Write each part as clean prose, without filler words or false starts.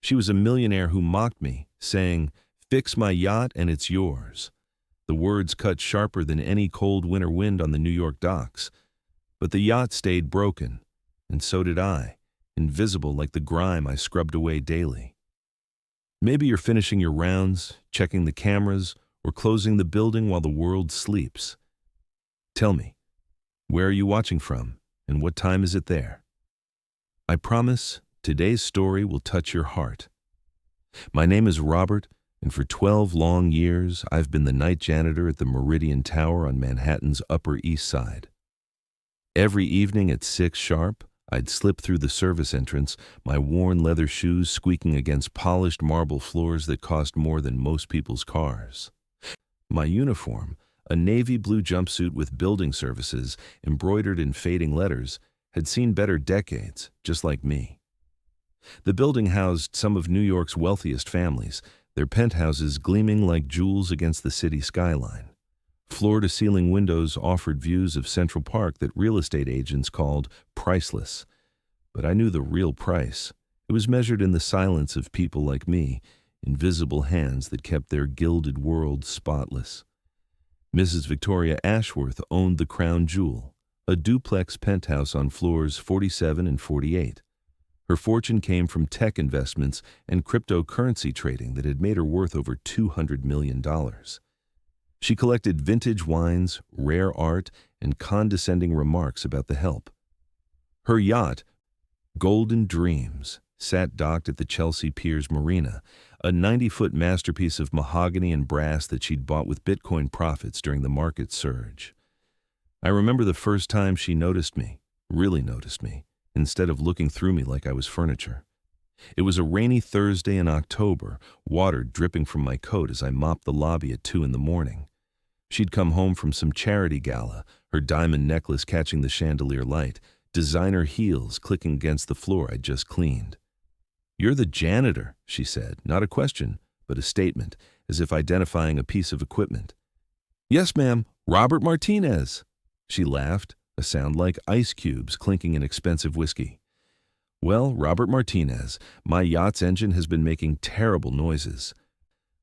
She was a millionaire who mocked me, saying, "Fix my yacht and it's yours." The words cut sharper than any cold winter wind on the New York docks. But the yacht stayed broken, and so did I, invisible like the grime I scrubbed away daily. Maybe you're finishing your rounds, checking the cameras, or closing the building while the world sleeps. Tell me, where are you watching from, and what time is it there? I promise today's story will touch your heart. My name is Robert, and for 12 long years, I've been the night janitor at the Meridian Tower on Manhattan's Upper East Side. Every evening at 6 sharp, I'd slip through the service entrance, my worn leather shoes squeaking against polished marble floors that cost more than most people's cars. My uniform, a navy blue jumpsuit with building services embroidered in fading letters, had seen better decades, just like me. The building housed some of New York's wealthiest families, their penthouses gleaming like jewels against the city skyline. Floor-to-ceiling windows offered views of Central Park that real estate agents called priceless. But I knew the real price. It was measured in the silence of people like me, invisible hands that kept their gilded world spotless. Mrs. Victoria Ashworth owned the crown jewel, a duplex penthouse on floors 47 and 48. Her fortune came from tech investments and cryptocurrency trading that had made her worth over $200 million. She collected vintage wines, rare art, and condescending remarks about the help. Her yacht, Golden Dreams, sat docked at the Chelsea Piers Marina, a 90-foot masterpiece of mahogany and brass that she'd bought with Bitcoin profits during the market surge. I remember the first time she noticed me, really noticed me, instead of looking through me like I was furniture. It was a rainy Thursday in October, water dripping from my coat as I mopped the lobby at 2 in the morning. She'd come home from some charity gala, her diamond necklace catching the chandelier light, designer heels clicking against the floor I'd just cleaned. "You're the janitor," she said, not a question, but a statement, as if identifying a piece of equipment. "Yes, ma'am, Robert Martinez." She laughed, a sound like ice cubes clinking in expensive whiskey. "Well, Robert Martinez, my yacht's engine has been making terrible noises.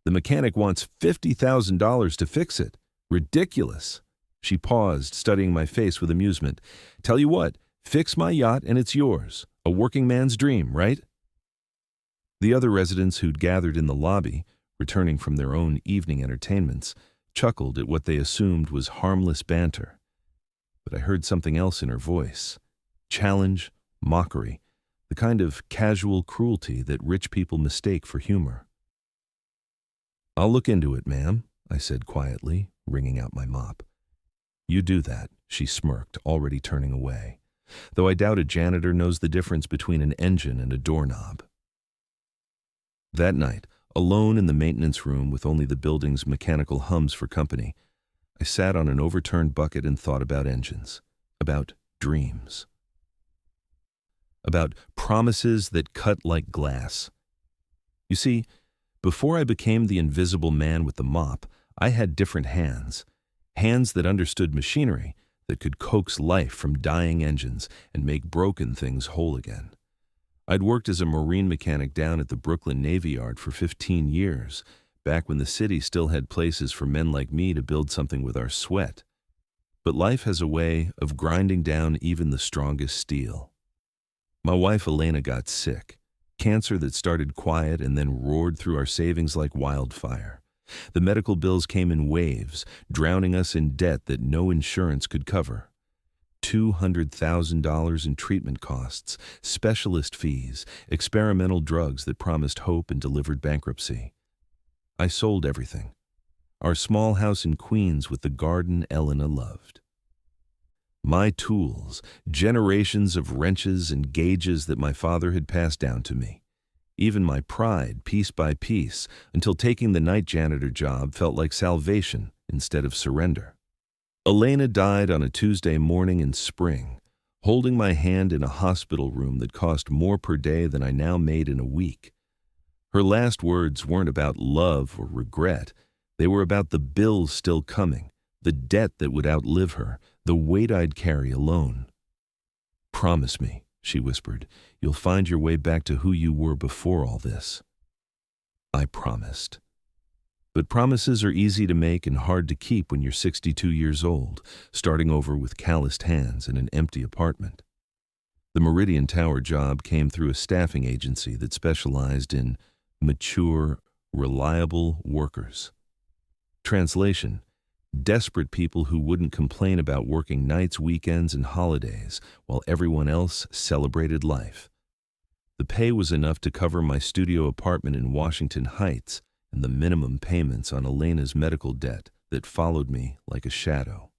The mechanic wants $50,000 to fix it. Ridiculous." She paused, studying my face with amusement. "Tell you what, fix my yacht and it's yours. A working man's dream, right?" The other residents who'd gathered in the lobby, returning from their own evening entertainments, chuckled at what they assumed was harmless banter. But I heard something else in her voice. Challenge, mockery, the kind of casual cruelty that rich people mistake for humor. "I'll look into it, ma'am," I said quietly, wringing out my mop. "You do that," she smirked, already turning away, though I doubt a janitor knows the difference between an engine and a doorknob. That night, alone in the maintenance room with only the building's mechanical hums for company, I sat on an overturned bucket and thought about engines, about dreams, about promises that cut like glass. You see, before I became the invisible man with the mop, I had different hands, hands that understood machinery, that could coax life from dying engines and make broken things whole again. I'd worked as a marine mechanic down at the Brooklyn Navy Yard for 15 years, back when the city still had places for men like me to build something with our sweat. But life has a way of grinding down even the strongest steel. My wife Elena got sick, cancer that started quiet and then roared through our savings like wildfire. The medical bills came in waves, drowning us in debt that no insurance could cover. $200,000 in treatment costs, specialist fees, experimental drugs that promised hope and delivered bankruptcy. I sold everything. Our small house in Queens with the garden Elena loved. My tools, generations of wrenches and gauges that my father had passed down to me. Even my pride, piece by piece, until taking the night janitor job felt like salvation instead of surrender. Elena died on a Tuesday morning in spring, holding my hand in a hospital room that cost more per day than I now made in a week. Her last words weren't about love or regret. They were about the bills still coming, the debt that would outlive her, the weight I'd carry alone. "Promise me," she whispered. You'll find your way back to who you were before all this. I promised. But promises are easy to make and hard to keep when you're 62 years old, starting over with calloused hands in an empty apartment. The Meridian Tower job came through a staffing agency that specialized in mature, reliable workers. Translation: desperate people who wouldn't complain about working nights, weekends, and holidays while everyone else celebrated life. The pay was enough to cover my studio apartment in Washington Heights and the minimum payments on Elena's medical debt that followed me like a shadow.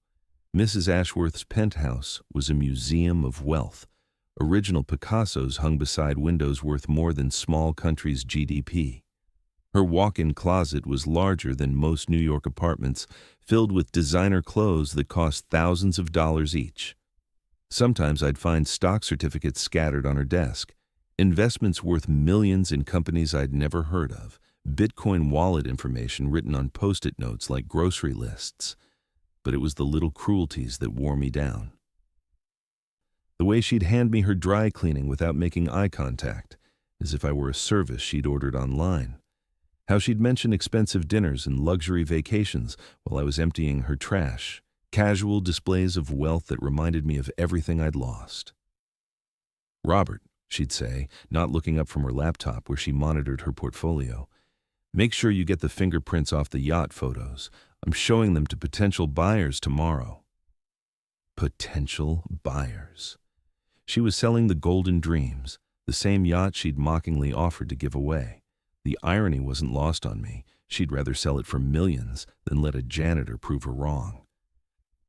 Mrs. Ashworth's penthouse was a museum of wealth. Original Picassos hung beside windows worth more than small countries' GDP. Her walk-in closet was larger than most New York apartments, filled with designer clothes that cost thousands of dollars each. Sometimes I'd find stock certificates scattered on her desk, investments worth millions in companies I'd never heard of, Bitcoin wallet information written on Post-it notes like grocery lists. But it was the little cruelties that wore me down. The way she'd hand me her dry cleaning without making eye contact, as if I were a service she'd ordered online. How she'd mention expensive dinners and luxury vacations while I was emptying her trash, casual displays of wealth that reminded me of everything I'd lost. Robert, she'd say, not looking up from her laptop where she monitored her portfolio, make sure you get the fingerprints off the yacht photos. I'm showing them to potential buyers tomorrow. Potential buyers. She was selling the Golden Dreams, the same yacht she'd mockingly offered to give away. The irony wasn't lost on me. She'd rather sell it for millions than let a janitor prove her wrong.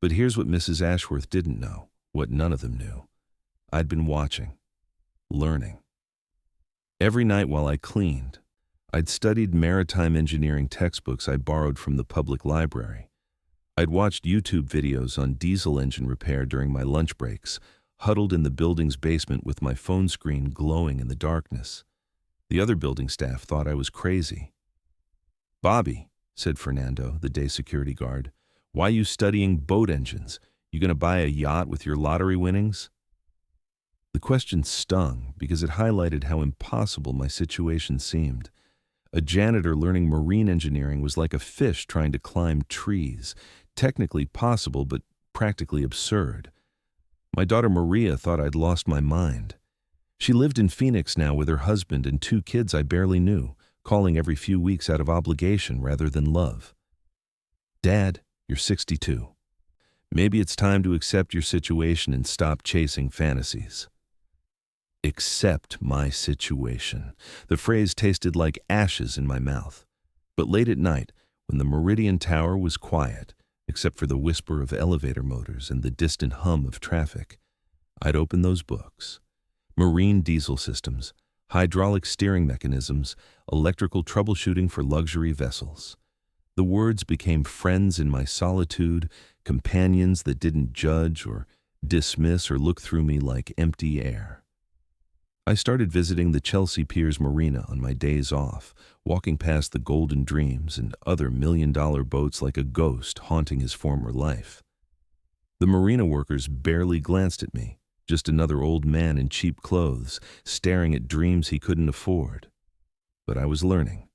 But here's what Mrs. Ashworth didn't know, what none of them knew. I'd been watching, learning. Every night while I cleaned, I'd studied maritime engineering textbooks I borrowed from the public library. I'd watched YouTube videos on diesel engine repair during my lunch breaks, huddled in the building's basement with my phone screen glowing in the darkness. The other building staff thought I was crazy. "Bobby," said Fernando, the day security guard, "why you studying boat engines? You gonna buy a yacht with your lottery winnings?" The question stung because it highlighted how impossible my situation seemed. A janitor learning marine engineering was like a fish trying to climb trees, technically possible but practically absurd. My daughter Maria thought I'd lost my mind. She lived in Phoenix now with her husband and 2 kids I barely knew, calling every few weeks out of obligation rather than love. "Dad, you're 62. Maybe it's time to accept your situation and stop chasing fantasies." Accept my situation. The phrase tasted like ashes in my mouth. But late at night, when the Meridian Tower was quiet, except for the whisper of elevator motors and the distant hum of traffic, I'd open those books. Marine diesel systems, hydraulic steering mechanisms, electrical troubleshooting for luxury vessels. The words became friends in my solitude, companions that didn't judge or dismiss or look through me like empty air. I started visiting the Chelsea Piers Marina on my days off, walking past the Golden Dreams and other million-dollar boats like a ghost haunting his former life. The marina workers barely glanced at me, just another old man in cheap clothes, staring at dreams he couldn't afford. But I was learning.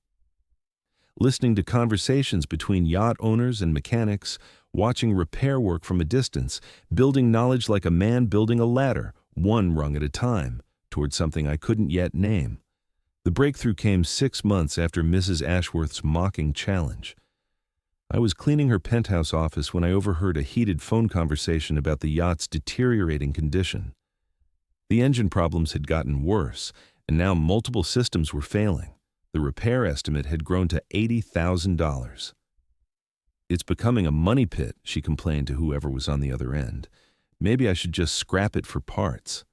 Listening to conversations between yacht owners and mechanics, watching repair work from a distance, building knowledge like a man building a ladder, one rung at a time, toward something I couldn't yet name. The breakthrough came 6 months after Mrs. Ashworth's mocking challenge. I was cleaning her penthouse office when I overheard a heated phone conversation about the yacht's deteriorating condition. The engine problems had gotten worse, and now multiple systems were failing. The repair estimate had grown to $80,000. "It's becoming a money pit," she complained to whoever was on the other end. "Maybe I should just scrap it for parts."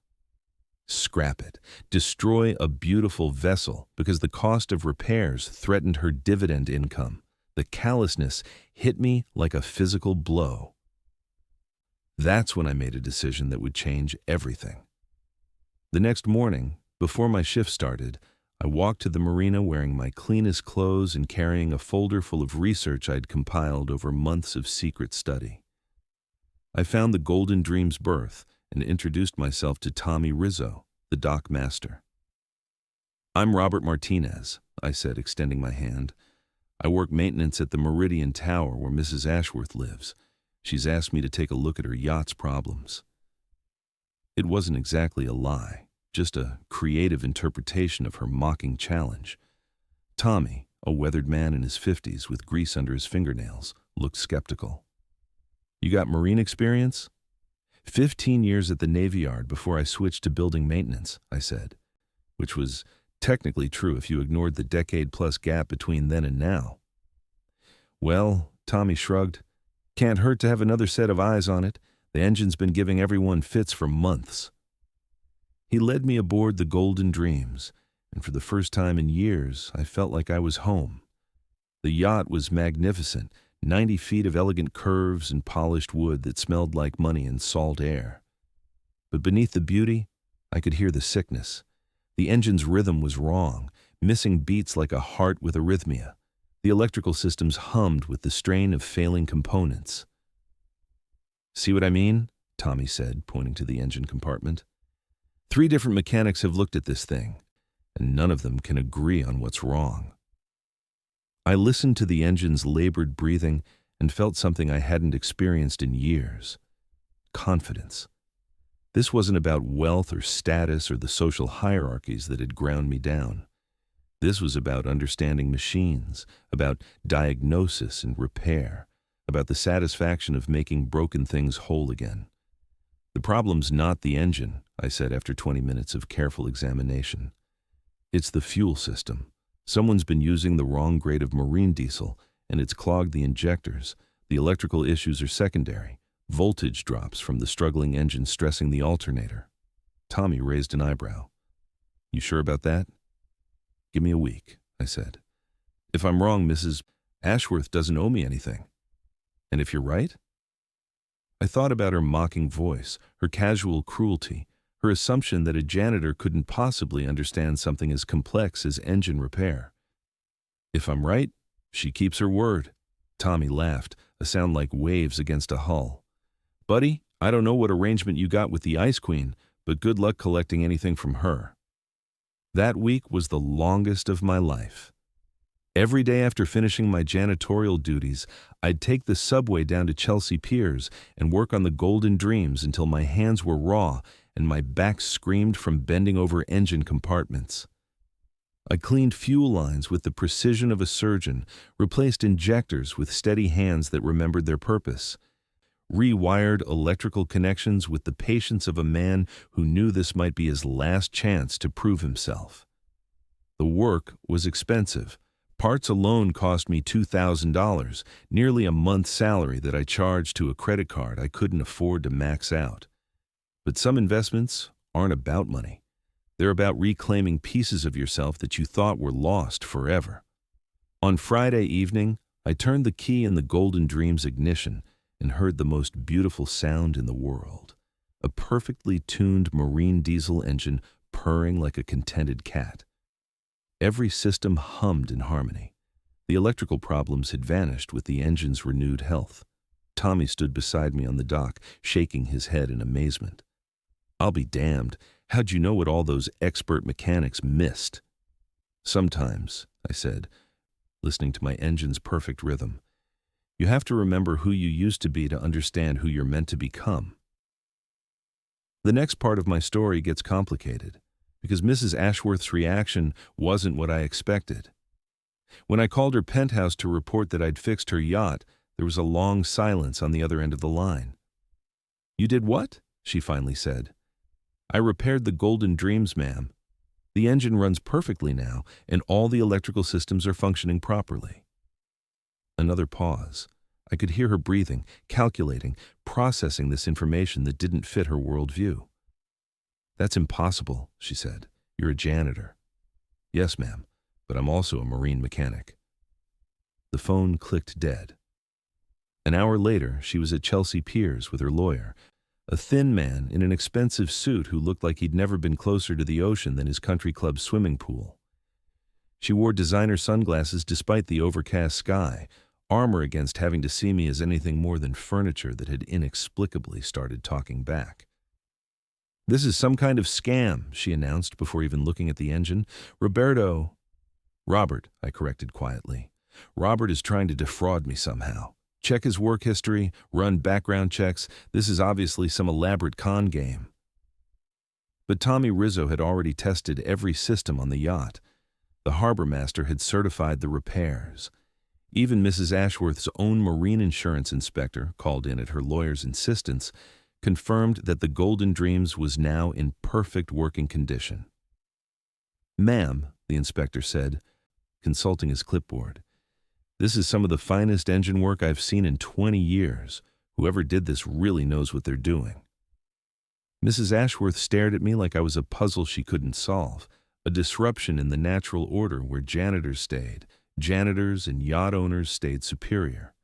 Scrap it. Destroy a beautiful vessel because the cost of repairs threatened her dividend income. The callousness hit me like a physical blow. That's when I made a decision that would change everything. The next morning, before my shift started, I walked to the marina wearing my cleanest clothes and carrying a folder full of research I'd compiled over months of secret study. I found the Golden Dream's berth, and introduced myself to Tommy Rizzo, the dock master. "I'm Robert Martinez," I said, extending my hand. "I work maintenance at the Meridian Tower where Mrs. Ashworth lives. She's asked me to take a look at her yacht's problems." It wasn't exactly a lie, just a creative interpretation of her mocking challenge. Tommy, a weathered man in his 50s with grease under his fingernails, looked skeptical. "You got marine experience?" 15 years at the Navy Yard before I switched to building maintenance," I said, which was technically true if you ignored the decade-plus gap between then and now. "Well," Tommy shrugged, "can't hurt to have another set of eyes on it. The engine's been giving everyone fits for months." He led me aboard the Golden Dreams, and for the first time in years, I felt like I was home. The yacht was magnificent, 90 feet of elegant curves and polished wood that smelled like money and salt air. But beneath the beauty, I could hear the sickness. The engine's rhythm was wrong, missing beats like a heart with arrhythmia. The electrical systems hummed with the strain of failing components. "See what I mean?" Tommy said, pointing to the engine compartment. 3 different mechanics have looked at this thing, and none of them can agree on what's wrong." I listened to the engine's labored breathing and felt something I hadn't experienced in years: confidence. This wasn't about wealth or status or the social hierarchies that had ground me down. This was about understanding machines, about diagnosis and repair, about the satisfaction of making broken things whole again. "The problem's not the engine," I said after 20 minutes of careful examination. "It's the fuel system. Someone's been using the wrong grade of marine diesel, and it's clogged the injectors. The electrical issues are secondary. Voltage drops from the struggling engine stressing the alternator." Tommy raised an eyebrow. "You sure about that?" "Give me a week," I said. "If I'm wrong, Mrs. Ashworth doesn't owe me anything." "And if you're right?" I thought about her mocking voice, her casual cruelty, her assumption that a janitor couldn't possibly understand something as complex as engine repair. "If I'm right, she keeps her word." Tommy laughed, a sound like waves against a hull. "Buddy, I don't know what arrangement you got with the Ice Queen, but good luck collecting anything from her." That week was the longest of my life. Every day after finishing my janitorial duties, I'd take the subway down to Chelsea Piers and work on the Golden Dreams until my hands were raw and my back screamed from bending over engine compartments. I cleaned fuel lines with the precision of a surgeon, replaced injectors with steady hands that remembered their purpose, rewired electrical connections with the patience of a man who knew this might be his last chance to prove himself. The work was expensive. Parts alone cost me $2,000, nearly a month's salary that I charged to a credit card I couldn't afford to max out. But some investments aren't about money. They're about reclaiming pieces of yourself that you thought were lost forever. On Friday evening, I turned the key in the Golden Dreams ignition and heard the most beautiful sound in the world: a perfectly tuned marine diesel engine purring like a contented cat. Every system hummed in harmony. The electrical problems had vanished with the engine's renewed health. Tommy stood beside me on the dock, shaking his head in amazement. "I'll be damned. How'd you know what all those expert mechanics missed?" "Sometimes," I said, listening to my engine's perfect rhythm, "you have to remember who you used to be to understand who you're meant to become." The next part of my story gets complicated, because Mrs. Ashworth's reaction wasn't what I expected. When I called her penthouse to report that I'd fixed her yacht, there was a long silence on the other end of the line. "You did what?" she finally said. "I repaired the Golden Dreams, ma'am. The engine runs perfectly now, and all the electrical systems are functioning properly." Another pause. I could hear her breathing, calculating, processing this information that didn't fit her worldview. "That's impossible," she said. "You're a janitor." "Yes, ma'am, but I'm also a marine mechanic." The phone clicked dead. An hour later, she was at Chelsea Piers with her lawyer, a thin man in an expensive suit who looked like he'd never been closer to the ocean than his country club swimming pool. She wore designer sunglasses despite the overcast sky, armor against having to see me as anything more than furniture that had inexplicably started talking back. "This is some kind of scam," she announced before even looking at the engine. Robert, I corrected quietly. "Robert is trying to defraud me somehow. Check his work history, run background checks. This is obviously some elaborate con game." But Tommy Rizzo had already tested every system on the yacht. The harbor master had certified the repairs. Even Mrs. Ashworth's own marine insurance inspector, called in at her lawyer's insistence, confirmed that the Golden Dreams was now in perfect working condition. "Ma'am," the inspector said, consulting his clipboard, "this is some of the finest engine work I've seen in 20 years. Whoever did this really knows what they're doing." Mrs. Ashworth stared at me like I was a puzzle she couldn't solve, a disruption in the natural order where janitors stayed. Janitors and yacht owners stayed superior.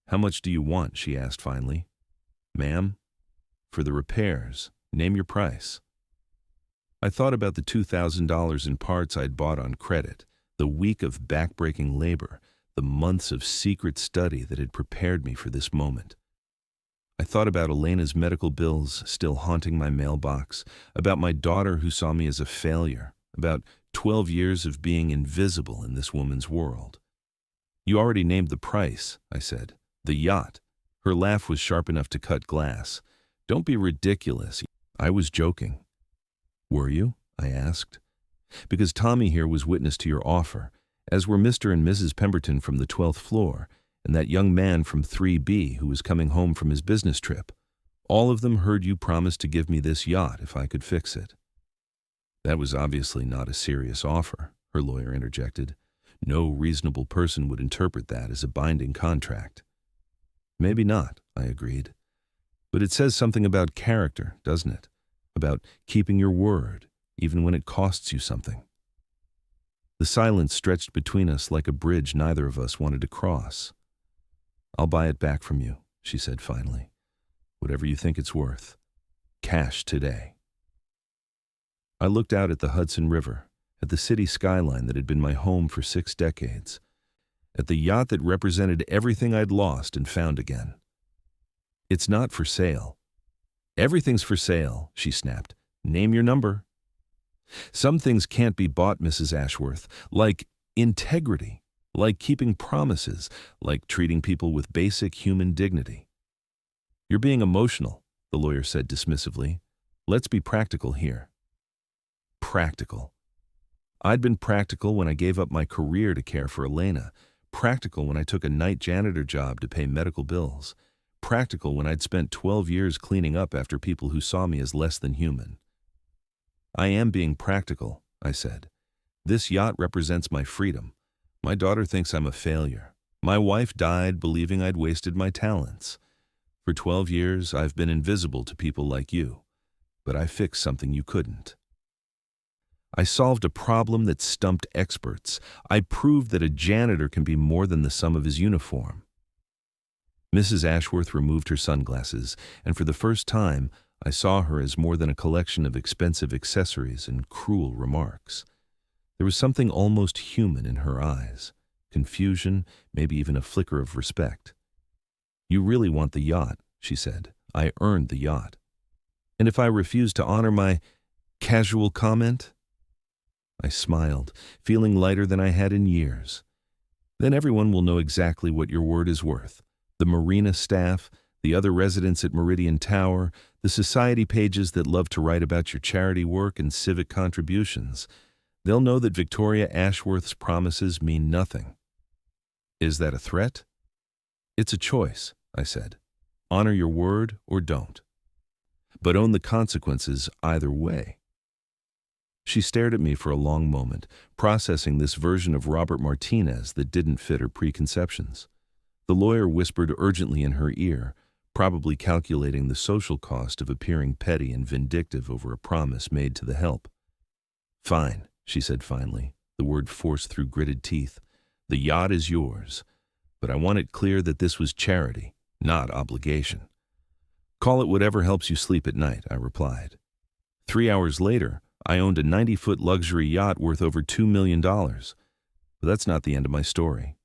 "How much do you want?" she asked finally. "Ma'am, for the repairs, name your price." I thought about the $2,000 in parts I'd bought on credit, the week of backbreaking labor, the months of secret study that had prepared me for this moment. I thought about Elena's medical bills still haunting my mailbox, about my daughter who saw me as a failure, about 12 years of being invisible in this woman's world. "You already named the price," I said. "The yacht." Her laugh was sharp enough to cut glass. "Don't be ridiculous." I was joking. "Were you?" I asked. "Because Tommy here was witness to your offer, as were Mr. and Mrs. Pemberton from the 12th floor, and that young man from 3B who was coming home from his business trip. All of them heard you promise to give me this yacht if I could fix it." "That was obviously not a serious offer," her lawyer interjected. "No reasonable person would interpret that as a binding contract." "Maybe not," I agreed. "But it says something about character, doesn't it? About keeping your word, even when it costs you something." The silence stretched between us like a bridge neither of us wanted to cross. "I'll buy it back from you," she said finally. "Whatever you think it's worth. Cash today." I looked out at the Hudson River, at the city skyline that had been my home for 6 decades, at the yacht that represented everything I'd lost and found again. "It's not for sale." "Everything's for sale," she snapped. "Name your number." "Some things can't be bought, Mrs. Ashworth, like integrity, like keeping promises, like treating people with basic human dignity." "You're being emotional," the lawyer said dismissively. "Let's be practical here." Practical. I'd been practical when I gave up my career to care for Elena, practical when I took a night janitor job to pay medical bills, practical when I'd spent 12 years cleaning up after people who saw me as less than human. "I am being practical," I said. "This yacht represents my freedom. My daughter thinks I'm a failure. My wife died believing I'd wasted my talents. For 12 years, I've been invisible to people like you, but I fixed something you couldn't. I solved a problem that stumped experts. I proved that a janitor can be more than the sum of his uniform." Mrs. Ashworth removed her sunglasses, and for the first time, I saw her as more than a collection of expensive accessories and cruel remarks. There was something almost human in her eyes, confusion, maybe even a flicker of respect. "You really want the yacht," she said. "I earned the yacht. And if I refuse to honor my casual comment?" I smiled, feeling lighter than I had in years. "Then everyone will know exactly what your word is worth. The marina staff, the other residents at Meridian Tower, the society pages that love to write about your charity work and civic contributions. They'll know that Victoria Ashworth's promises mean nothing." "Is that a threat?" "It's a choice," I said. "Honor your word or don't. But own the consequences either way." She stared at me for a long moment, processing this version of Robert Martinez that didn't fit her preconceptions. The lawyer whispered urgently in her ear, probably calculating the social cost of appearing petty and vindictive over a promise made to the help. "Fine," she said finally, the word forced through gritted teeth. "The yacht is yours, but I want it clear that this was charity, not obligation." "Call it whatever helps you sleep at night," I replied. 3 hours later, I owned a 90-foot luxury yacht worth over $2 million. But that's not the end of my story.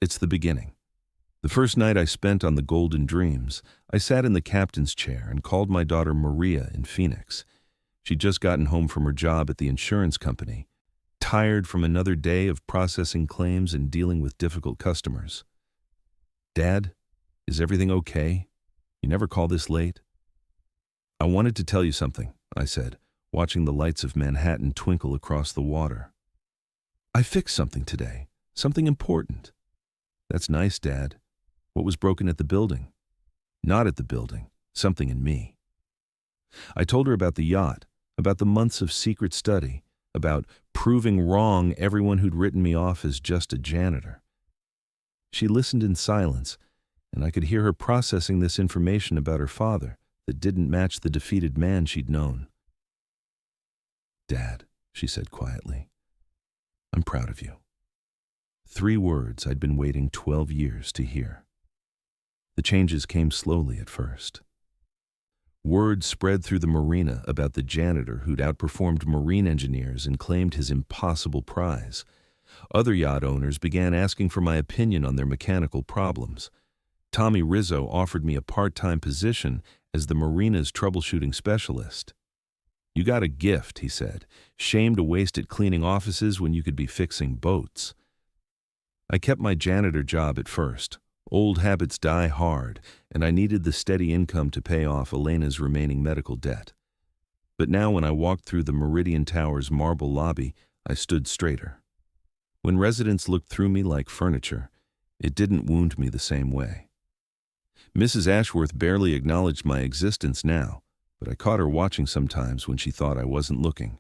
It's the beginning. The first night I spent on the Golden Dreams, I sat in the captain's chair and called my daughter Maria in Phoenix. She'd just gotten home from her job at the insurance company, tired from another day of processing claims and dealing with difficult customers. "Dad, is everything okay? You never call this late?" "I wanted to tell you something," I said, watching the lights of Manhattan twinkle across the water. "I fixed something today, something important." "That's nice, Dad. What was broken at the building?" "Not at the building, something in me." I told her about the yacht, about the months of secret study, about proving wrong everyone who'd written me off as just a janitor. She listened in silence, and I could hear her processing this information about her father that didn't match the defeated man she'd known. "Dad," she said quietly, "I'm proud of you." 3 words I'd been waiting 12 years to hear. The changes came slowly at first. Word spread through the marina about the janitor who'd outperformed marine engineers and claimed his impossible prize. Other yacht owners began asking for my opinion on their mechanical problems. Tommy Rizzo offered me a part-time position as the marina's troubleshooting specialist. "You got a gift," he said. "Shame to waste it cleaning offices when you could be fixing boats." I kept my janitor job at first. Old habits die hard, and I needed the steady income to pay off Elena's remaining medical debt. But now when I walked through the Meridian Tower's marble lobby, I stood straighter. When residents looked through me like furniture, it didn't wound me the same way. Mrs. Ashworth barely acknowledged my existence now, but I caught her watching sometimes when she thought I wasn't looking.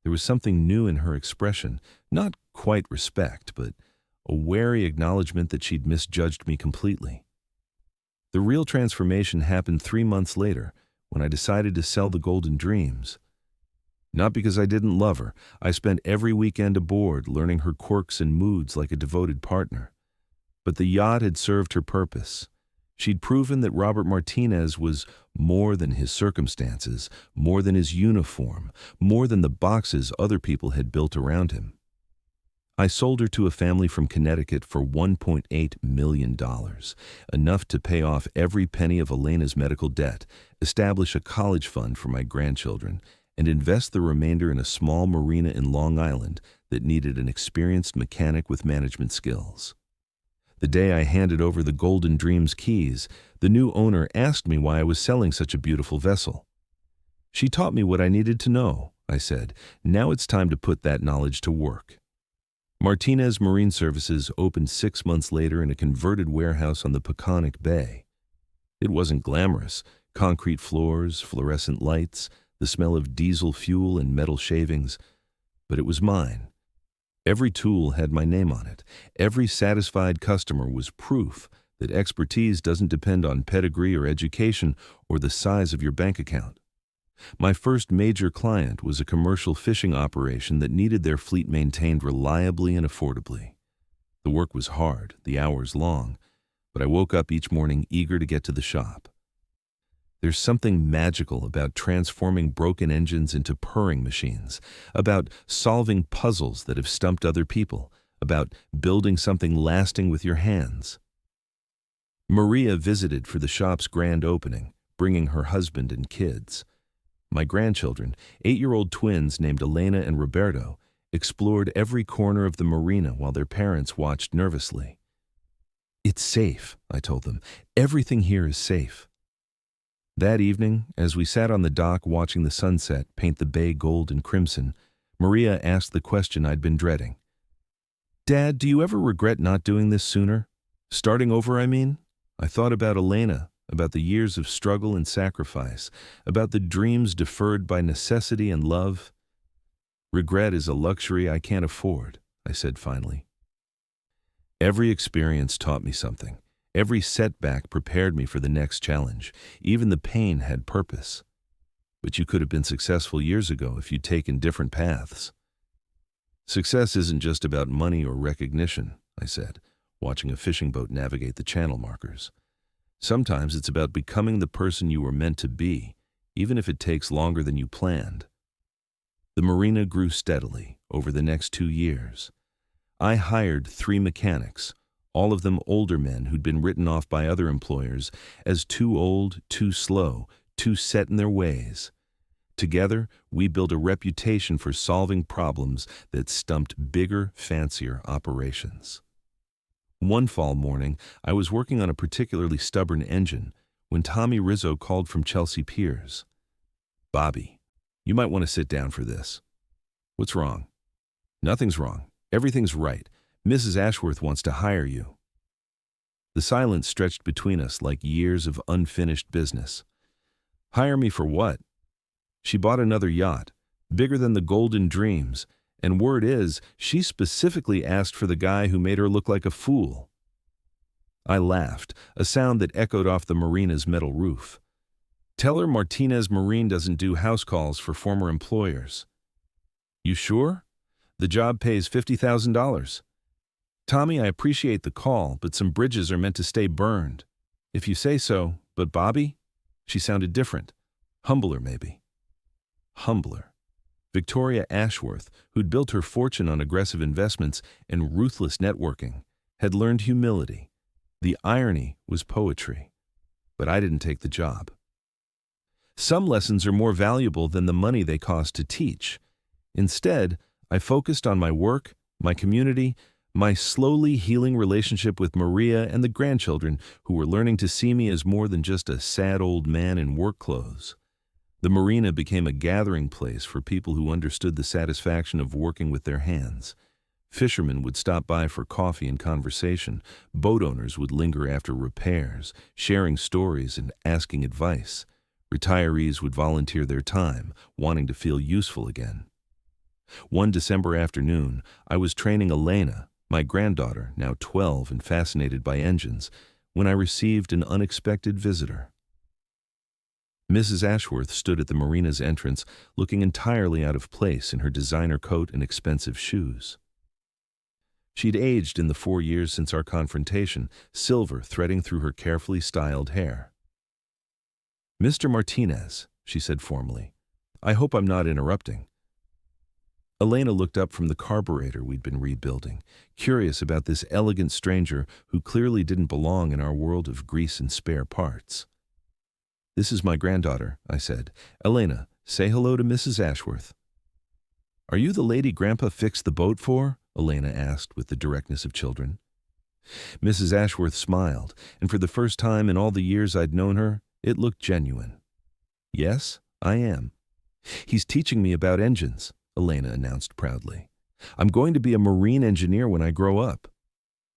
There was something new in her expression, not quite respect, but a wary acknowledgement that she'd misjudged me completely. The real transformation happened 3 months later, when I decided to sell the Golden Dreams. Not because I didn't love her. I spent every weekend aboard learning her quirks and moods like a devoted partner. But the yacht had served her purpose. She'd proven that Robert Martinez was more than his circumstances, more than his uniform, more than the boxes other people had built around him. I sold her to a family from Connecticut for $1.8 million, enough to pay off every penny of Elena's medical debt, establish a college fund for my grandchildren, and invest the remainder in a small marina in Long Island that needed an experienced mechanic with management skills. The day I handed over the Golden Dreams keys, the new owner asked me why I was selling such a beautiful vessel. "She taught me what I needed to know," I said. "Now it's time to put that knowledge to work." Martinez Marine Services opened 6 months later in a converted warehouse on the Peconic Bay. It wasn't glamorous: concrete floors, fluorescent lights, the smell of diesel fuel and metal shavings. But it was mine. Every tool had my name on it. Every satisfied customer was proof that expertise doesn't depend on pedigree or education or the size of your bank account. My first major client was a commercial fishing operation that needed their fleet maintained reliably and affordably. The work was hard, the hours long, but I woke up each morning eager to get to the shop. There's something magical about transforming broken engines into purring machines, about solving puzzles that have stumped other people, about building something lasting with your hands. Maria visited for the shop's grand opening, bringing her husband and kids. My grandchildren, 8-year-old twins named Elena and Roberto, explored every corner of the marina while their parents watched nervously. "It's safe," I told them. "Everything here is safe." That evening, as we sat on the dock watching the sunset paint the bay gold and crimson, Maria asked the question I'd been dreading. "Dad, do you ever regret not doing this sooner? Starting over, I mean?" I thought about Elena, about the years of struggle and sacrifice, about the dreams deferred by necessity and love. "Regret is a luxury I can't afford," I said finally. Every experience taught me something. Every setback prepared me for the next challenge. Even the pain had purpose. But you could have been successful years ago if you'd taken different paths. "Success isn't just about money or recognition," I said, watching a fishing boat navigate the channel markers. "Sometimes it's about becoming the person you were meant to be, even if it takes longer than you planned." The marina grew steadily over the next 2 years. I hired 3 mechanics, all of them older men who'd been written off by other employers as too old, too slow, too set in their ways. Together, we built a reputation for solving problems that stumped bigger, fancier operations. One fall morning, I was working on a particularly stubborn engine when Tommy Rizzo called from Chelsea Piers. "Bobby, you might want to sit down for this." "What's wrong?" "Nothing's wrong. Everything's right. Mrs. Ashworth wants to hire you." The silence stretched between us like years of unfinished business. "Hire me for what?" "She bought another yacht, bigger than the Golden Dreams, and word is, she specifically asked for the guy who made her look like a fool." I laughed, a sound that echoed off the marina's metal roof. "Tell her Martinez Marine doesn't do house calls for former employers." "You sure? The job pays $50,000. "Tommy, I appreciate the call, but some bridges are meant to stay burned." "If you say so, but Bobby?" She sounded different. Humbler, maybe. Humbler. Victoria Ashworth, who'd built her fortune on aggressive investments and ruthless networking, had learned humility. The irony was poetry. But I didn't take the job. Some lessons are more valuable than the money they cost to teach. Instead, I focused on my work, my community, my slowly healing relationship with Maria and the grandchildren who were learning to see me as more than just a sad old man in work clothes. The marina became a gathering place for people who understood the satisfaction of working with their hands. Fishermen would stop by for coffee and conversation. Boat owners would linger after repairs, sharing stories and asking advice. Retirees would volunteer their time, wanting to feel useful again. One December afternoon, I was training Elena, my granddaughter, now 12 and fascinated by engines, when I received an unexpected visitor. Mrs. Ashworth stood at the marina's entrance, looking entirely out of place in her designer coat and expensive shoes. She'd aged in the 4 years since our confrontation, silver threading through her carefully styled hair. "Mr. Martinez," she said formally, "I hope I'm not interrupting." Elena looked up from the carburetor we'd been rebuilding, curious about this elegant stranger who clearly didn't belong in our world of grease and spare parts. "This is my granddaughter," I said. "Elena, say hello to Mrs. Ashworth." "Are you the lady Grandpa fixed the boat for?" Elena asked with the directness of children. Mrs. Ashworth smiled, and for the first time in all the years I'd known her, it looked genuine. "Yes, I am. He's teaching me about engines," Elena announced proudly. "I'm going to be a marine engineer when I grow up."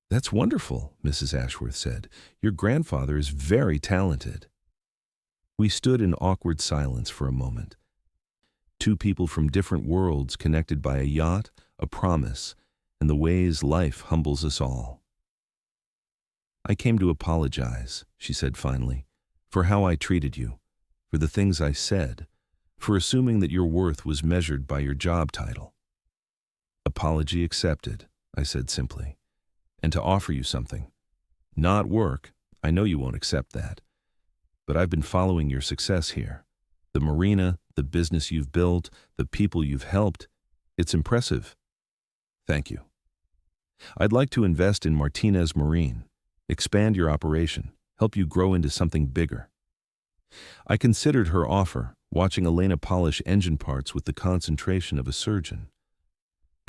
"That's wonderful," Mrs. Ashworth said. "Your grandfather is very talented." We stood in awkward silence for a moment. Two people from different worlds connected by a yacht, a promise, and the ways life humbles us all. "I came to apologize," she said finally, "for how I treated you, for the things I said, for assuming that your worth was measured by your job title." "Apology accepted," I said simply, "and to offer you something. Not work, I know you won't accept that. But I've been following your success here. The marina, the business you've built, the people you've helped. It's impressive. Thank you. I'd like to invest in Martinez Marine, expand your operation, help you grow into something bigger." I considered her offer, watching Elena polish engine parts with the concentration of a surgeon.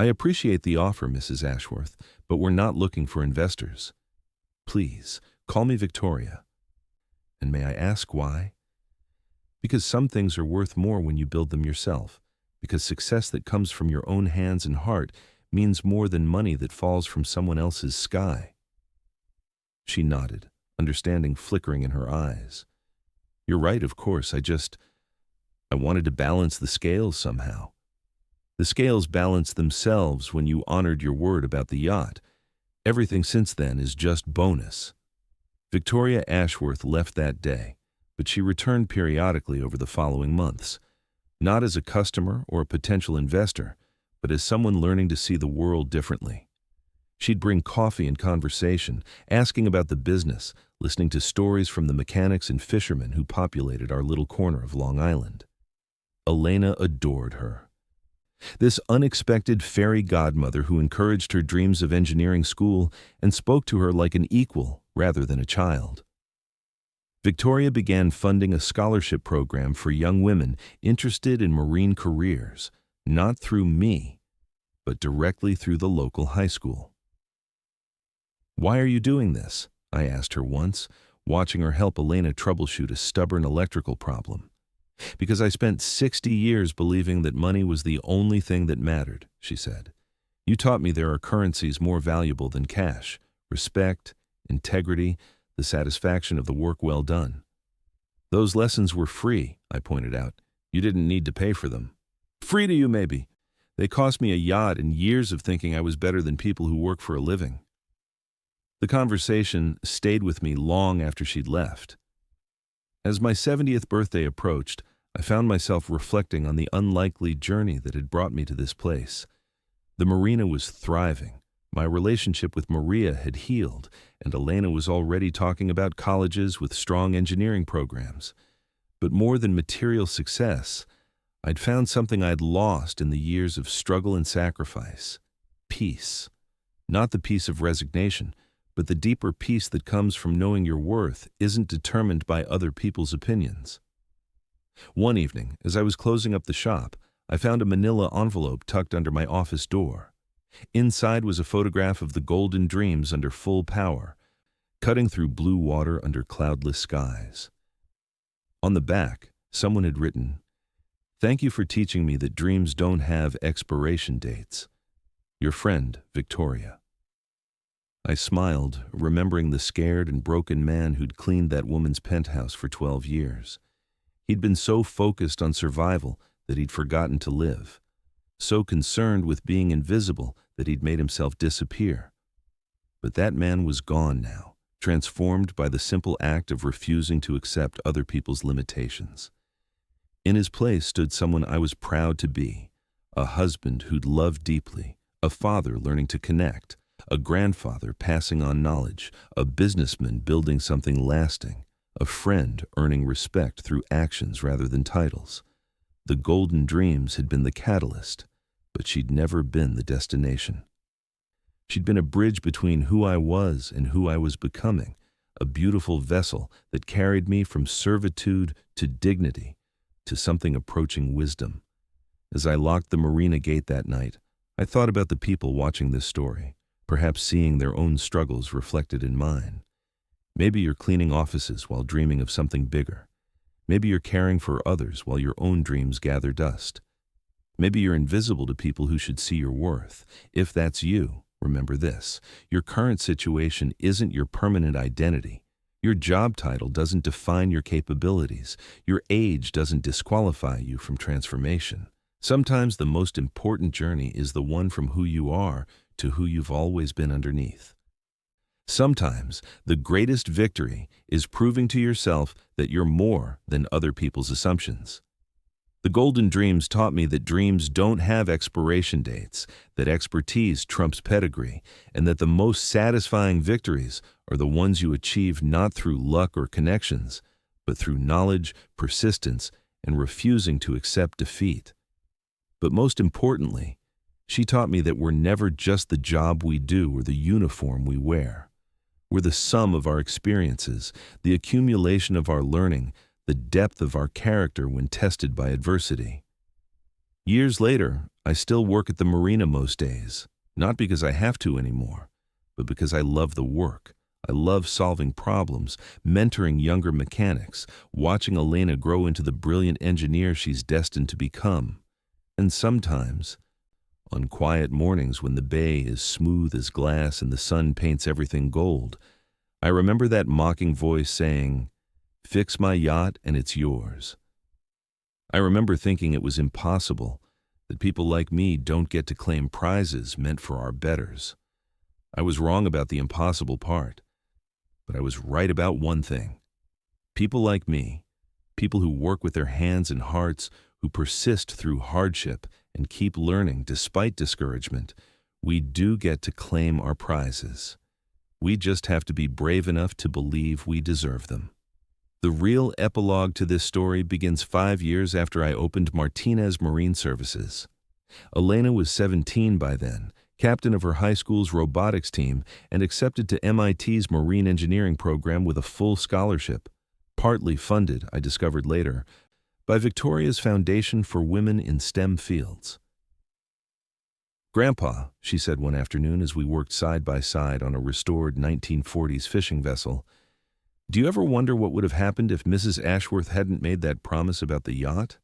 "I appreciate the offer, Mrs. Ashworth, but we're not looking for investors. Please, call me Victoria. And may I ask why? Because some things are worth more when you build them yourself, because success that comes from your own hands and heart means more than money that falls from someone else's sky." She nodded, understanding flickering in her eyes. "You're right, of course. I wanted to balance the scales somehow. The scales balanced themselves when you honored your word about the yacht. Everything since then is just bonus." Victoria Ashworth left that day, but she returned periodically over the following months, not as a customer or a potential investor, but as someone learning to see the world differently. She'd bring coffee and conversation, asking about the business, listening to stories from the mechanics and fishermen who populated our little corner of Long Island. Elena adored her. This unexpected fairy godmother who encouraged her dreams of engineering school and spoke to her like an equal rather than a child. Victoria began funding a scholarship program for young women interested in marine careers, not through me, but directly through the local high school. "Why are you doing this?" I asked her once, watching her help Elena troubleshoot a stubborn electrical problem. "Because I spent 60 years believing that money was the only thing that mattered," she said. "You taught me there are currencies more valuable than cash: respect, integrity, the satisfaction of the work well done." "Those lessons were free," I pointed out. "You didn't need to pay for them." "Free to you, maybe. They cost me a yacht and years of thinking I was better than people who work for a living." The conversation stayed with me long after she'd left. As my 70th birthday approached, I found myself reflecting on the unlikely journey that had brought me to this place. The marina was thriving. My relationship with Maria had healed, and Elena was already talking about colleges with strong engineering programs. But more than material success, I'd found something I'd lost in the years of struggle and sacrifice: peace. Not the peace of resignation, but the deeper peace that comes from knowing your worth isn't determined by other people's opinions. One evening, as I was closing up the shop, I found a manila envelope tucked under my office door. Inside was a photograph of the Golden Dreams under full power, cutting through blue water under cloudless skies. On the back, someone had written, "Thank you for teaching me that dreams don't have expiration dates. Your friend, Victoria." I smiled, remembering the scared and broken man who'd cleaned that woman's penthouse for 12 years. He'd been so focused on survival that he'd forgotten to live, so concerned with being invisible that he'd made himself disappear. But that man was gone now, transformed by the simple act of refusing to accept other people's limitations. In his place stood someone I was proud to be: a husband who'd loved deeply, a father learning to connect, a grandfather passing on knowledge, a businessman building something lasting, a friend earning respect through actions rather than titles. The Golden Dreams had been the catalyst, but she'd never been the destination. She'd been a bridge between who I was and who I was becoming, a beautiful vessel that carried me from servitude to dignity, to something approaching wisdom. As I locked the marina gate that night, I thought about the people watching this story, perhaps seeing their own struggles reflected in mine. Maybe you're cleaning offices while dreaming of something bigger. Maybe you're caring for others while your own dreams gather dust. Maybe you're invisible to people who should see your worth. If that's you, remember this: your current situation isn't your permanent identity. Your job title doesn't define your capabilities. Your age doesn't disqualify you from transformation. Sometimes the most important journey is the one from who you are to who you've always been underneath. Sometimes the greatest victory is proving to yourself that you're more than other people's assumptions. The Golden Dreams taught me that dreams don't have expiration dates, that expertise trumps pedigree, and that the most satisfying victories are the ones you achieve not through luck or connections, but through knowledge, persistence, and refusing to accept defeat. But most importantly, she taught me that we're never just the job we do or the uniform we wear. We're the sum of our experiences, the accumulation of our learning, the depth of our character when tested by adversity. Years later, I still work at the marina most days, not because I have to anymore, but because I love the work. I love solving problems, mentoring younger mechanics, watching Elena grow into the brilliant engineer she's destined to become. And sometimes, on quiet mornings when the bay is smooth as glass and the sun paints everything gold, I remember that mocking voice saying, "Fix my yacht and it's yours." I remember thinking it was impossible, that people like me don't get to claim prizes meant for our betters. I was wrong about the impossible part, but I was right about one thing. People like me, people who work with their hands and hearts, who persist through hardship and keep learning despite discouragement, we do get to claim our prizes. We just have to be brave enough to believe we deserve them. The real epilogue to this story begins 5 years after I opened Martinez Marine Services. Elena was 17 by then, captain of her high school's robotics team, and accepted to MIT's marine engineering program with a full scholarship, partly funded, I discovered later, by Victoria's Foundation for Women in STEM Fields. "Grandpa," she said one afternoon as we worked side by side on a restored 1940s fishing vessel, "do you ever wonder what would have happened if Mrs. Ashworth hadn't made that promise about the yacht?"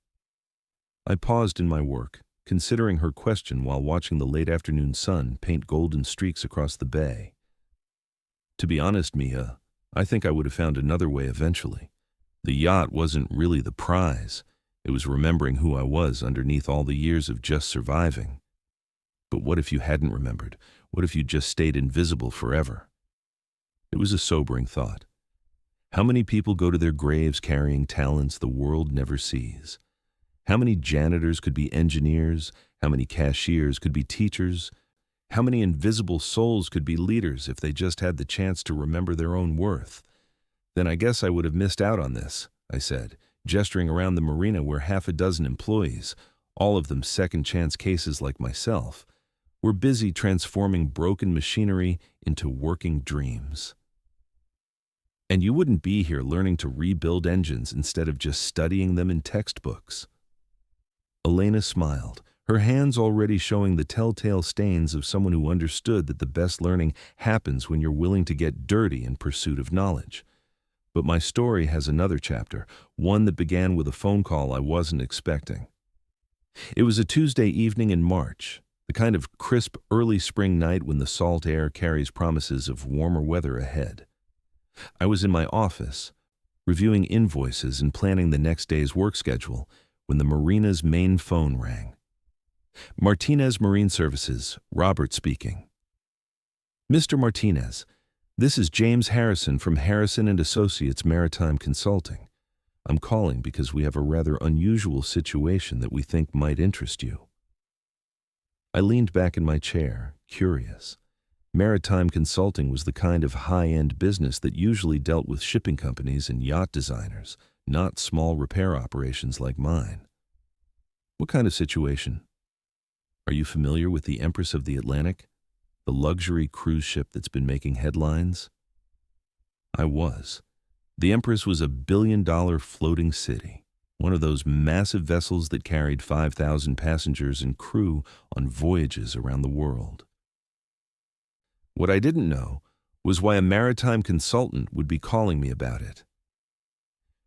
I paused in my work, considering her question while watching the late afternoon sun paint golden streaks across the bay. "To be honest, Mia, I think I would have found another way eventually. The yacht wasn't really the prize. It was remembering who I was underneath all the years of just surviving. But what if you hadn't remembered? What if you just stayed invisible forever?" It was a sobering thought. How many people go to their graves carrying talents the world never sees? How many janitors could be engineers? How many cashiers could be teachers? How many invisible souls could be leaders if they just had the chance to remember their own worth? "Then I guess I would have missed out on this," I said, gesturing around the marina where half a dozen employees, all of them second-chance cases like myself, were busy transforming broken machinery into working dreams. "And you wouldn't be here learning to rebuild engines instead of just studying them in textbooks." Elena smiled, her hands already showing the telltale stains of someone who understood that the best learning happens when you're willing to get dirty in pursuit of knowledge. But my story has another chapter, one that began with a phone call I wasn't expecting. It was a Tuesday evening in March, the kind of crisp early spring night when the salt air carries promises of warmer weather ahead. I was in my office, reviewing invoices and planning the next day's work schedule, when the marina's main phone rang. "Martinez Marine Services, Robert speaking." "Mr. Martinez, this is James Harrison from Harrison & Associates Maritime Consulting. I'm calling because we have a rather unusual situation that we think might interest you." I leaned back in my chair, curious. Maritime consulting was the kind of high-end business that usually dealt with shipping companies and yacht designers, not small repair operations like mine. "What kind of situation? Are you familiar with the Empress of the Atlantic, the luxury cruise ship that's been making headlines?" I was. The Empress was a billion-dollar floating city, one of those massive vessels that carried 5,000 passengers and crew on voyages around the world. What I didn't know was why a maritime consultant would be calling me about it.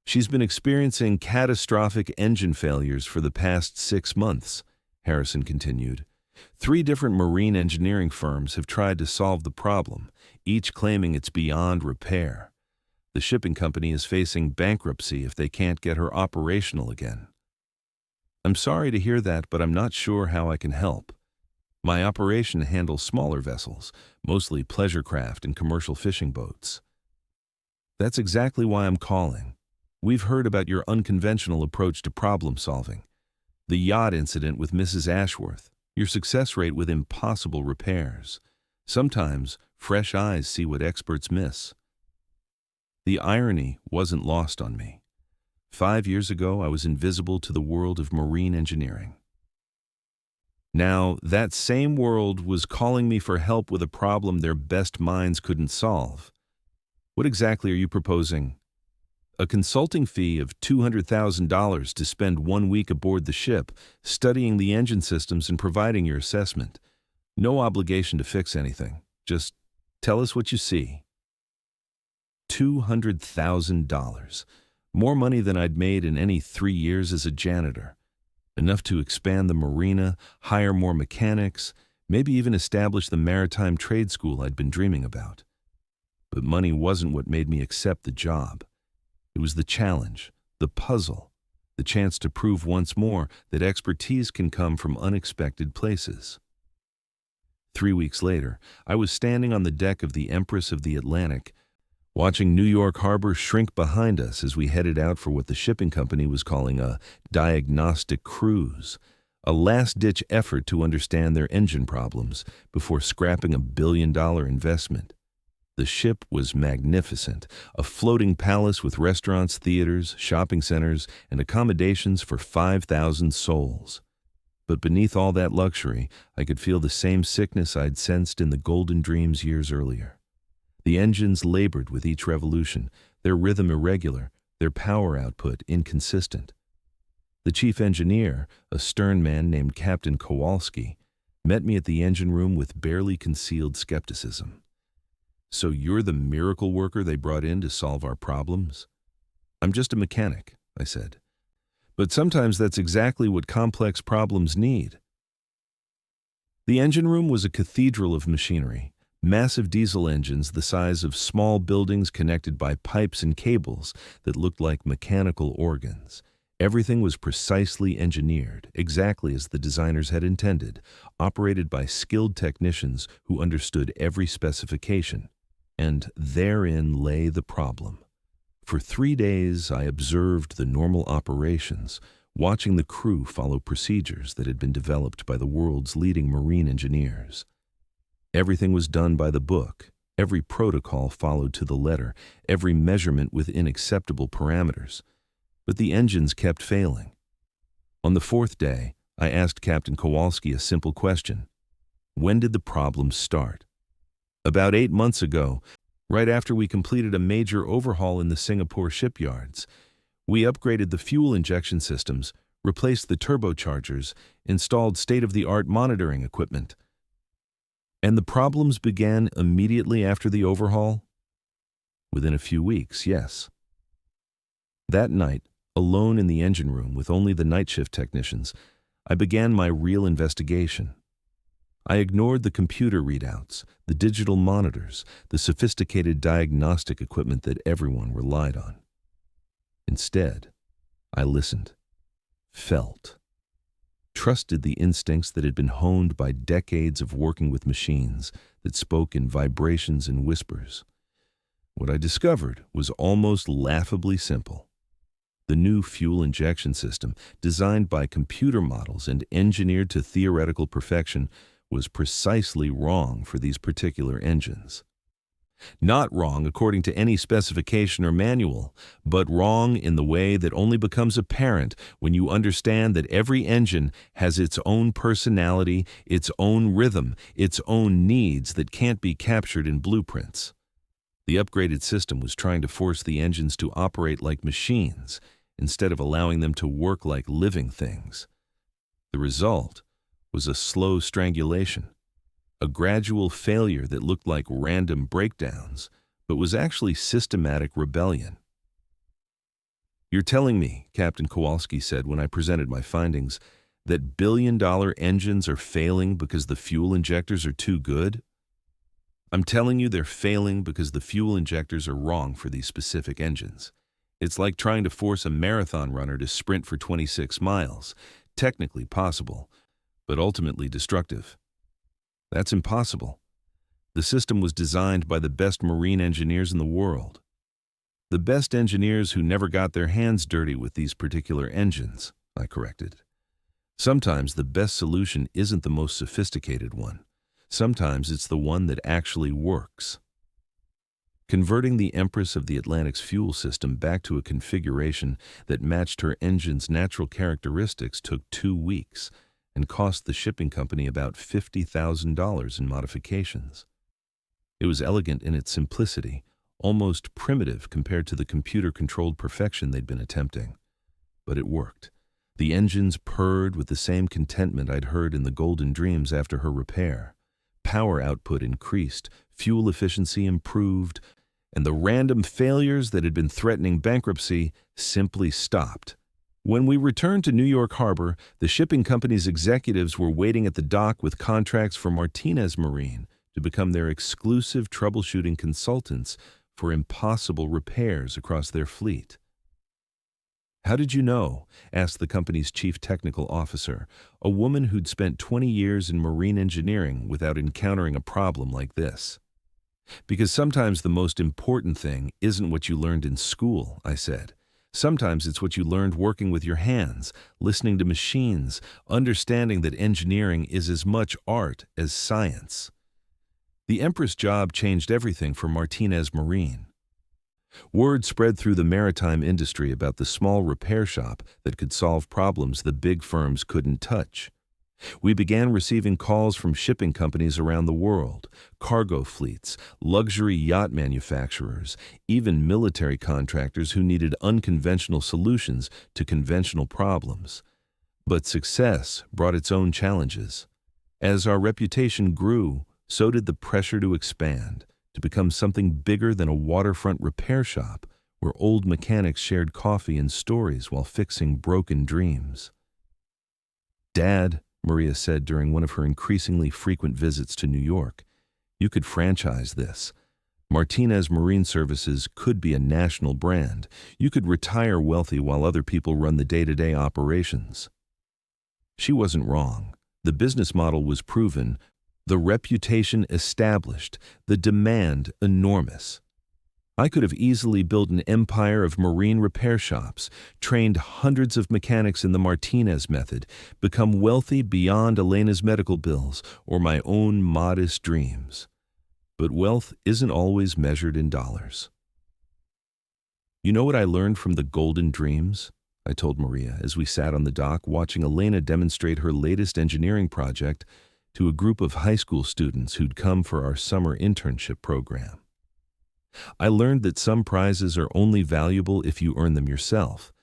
"She's been experiencing catastrophic engine failures for the past 6 months, Harrison continued. 3 different marine engineering firms have tried to solve the problem, each claiming it's beyond repair. The shipping company is facing bankruptcy if they can't get her operational again. I'm sorry to hear that, but I'm not sure how I can help. My operation handles smaller vessels, mostly pleasure craft and commercial fishing boats." "That's exactly why I'm calling. We've heard about your unconventional approach to problem solving. The yacht incident with Mrs. Ashworth, your success rate with impossible repairs. Sometimes fresh eyes see what experts miss." The irony wasn't lost on me. 5 years ago, I was invisible to the world of marine engineering. Now, that same world was calling me for help with a problem their best minds couldn't solve. "What exactly are you proposing?" "A consulting fee of $200,000 to spend 1 week aboard the ship, studying the engine systems and providing your assessment. No obligation to fix anything. Just tell us what you see." $200,000. More money than I'd made in any 3 years as a janitor. Enough to expand the marina, hire more mechanics, maybe even establish the maritime trade school I'd been dreaming about. But money wasn't what made me accept the job. It was the challenge, the puzzle, the chance to prove once more that expertise can come from unexpected places. 3 weeks later, I was standing on the deck of the Empress of the Atlantic, watching New York Harbor shrink behind us as we headed out for what the shipping company was calling a diagnostic cruise, a last-ditch effort to understand their engine problems before scrapping $1 billion investment. The ship was magnificent, a floating palace with restaurants, theaters, shopping centers, and accommodations for 5,000 souls. But beneath all that luxury, I could feel the same sickness I'd sensed in the golden dreams years earlier. The engines labored with each revolution, their rhythm irregular, their power output inconsistent. The chief engineer, a stern man named Captain Kowalski, met me at the engine room with barely concealed skepticism. "So you're the miracle worker they brought in to solve our problems?" "I'm just a mechanic," I said. "But sometimes that's exactly what complex problems need." The engine room was a cathedral of machinery. Massive diesel engines the size of small buildings connected by pipes and cables that looked like mechanical organs. Everything was precisely engineered, exactly as the designers had intended, operated by skilled technicians who understood every specification. And therein lay the problem. For 3 days, I observed the normal operations, watching the crew follow procedures that had been developed by the world's leading marine engineers. Everything was done by the book, every protocol followed to the letter, every measurement within acceptable parameters. But the engines kept failing. On the 4th day, I asked Captain Kowalski a simple question. When did the problem start? "About 8 months ago, right after we completed a major overhaul in the Singapore shipyards. We upgraded the fuel injection systems, replaced the turbochargers, installed state-of-the-art monitoring equipment." "And the problems began immediately after the overhaul?" "Within a few weeks, yes." That night, alone in the engine room with only the night shift technicians, I began my real investigation. I ignored the computer readouts, the digital monitors, the sophisticated diagnostic equipment that everyone relied on. Instead, I listened, felt, trusted the instincts that had been honed by decades of working with machines that spoke in vibrations and whispers. What I discovered was almost laughably simple. The new fuel injection system, designed by computer models and engineered to theoretical perfection, was precisely wrong for these particular engines. Not wrong according to any specification or manual, but wrong in the way that only becomes apparent when you understand that every engine has its own personality, its own rhythm, its own needs that can't be captured in blueprints. The upgraded system was trying to force the engines to operate like machines instead of allowing them to work like living things. The result was a slow strangulation. A gradual failure that looked like random breakdowns, but was actually systematic rebellion. "You're telling me," Captain Kowalski said when I presented my findings, "that billion-dollar engines are failing because the fuel injectors are too good?" "I'm telling you they're failing because the fuel injectors are wrong for these specific engines. It's like trying to force a marathon runner to sprint for 26 miles. Technically possible, but ultimately destructive. That's impossible. The system was designed by the best marine engineers in the world. The best engineers who never got their hands dirty with these particular engines," I corrected. "Sometimes the best solution isn't the most sophisticated one. Sometimes it's the one that actually works." Converting the Empress of the Atlantic's fuel system back to a configuration that matched her engine's natural characteristics took 2 weeks and cost the shipping company about $50,000 in modifications. It was elegant in its simplicity, almost primitive compared to the computer-controlled perfection they'd been attempting. But it worked. The engines purred with the same contentment I'd heard in the golden dreams after her repair. Power output increased, fuel efficiency improved, and the random failures that had been threatening bankruptcy simply stopped. When we returned to New York Harbor, the shipping company's executives were waiting at the dock with contracts for Martinez Marine to become their exclusive troubleshooting consultants for impossible repairs across their fleet. "How did you know?" asked the company's chief technical officer, a woman who'd spent 20 years in marine engineering without encountering a problem like this. "Because sometimes the most important thing isn't what you learned in school," I said. "Sometimes it's what you learned working with your hands, listening to machines, understanding that engineering is as much art as science." The Empress job changed everything for Martinez Marine. Word spread through the maritime industry about the small repair shop that could solve problems the big firms couldn't touch. We began receiving calls from shipping companies around the world, cargo fleets, luxury yacht manufacturers, even military contractors who needed unconventional solutions to conventional problems. But success brought its own challenges. As our reputation grew, so did the pressure to expand, to become something bigger than a waterfront repair shop where old mechanics shared coffee and stories while fixing broken dreams. "Dad," Maria said during one of her increasingly frequent visits to New York, "you could franchise this. Martinez Marine Services could be a national brand. You could retire wealthy while other people run the day-to-day operations." She wasn't wrong. The business model was proven, the reputation established, the demand enormous. I could have easily built an empire of marine repair shops, trained hundreds of mechanics in the Martinez method, become wealthy beyond Elena's medical bills or my own modest dreams. But wealth isn't always measured in dollars. "You know what I learned from the Golden Dreams?" I told Maria as we sat on the dock watching Elena demonstrate her latest engineering project to a group of high school students who'd come for our summer internship program. "I learned that some prizes are only valuable if you earn them yourself.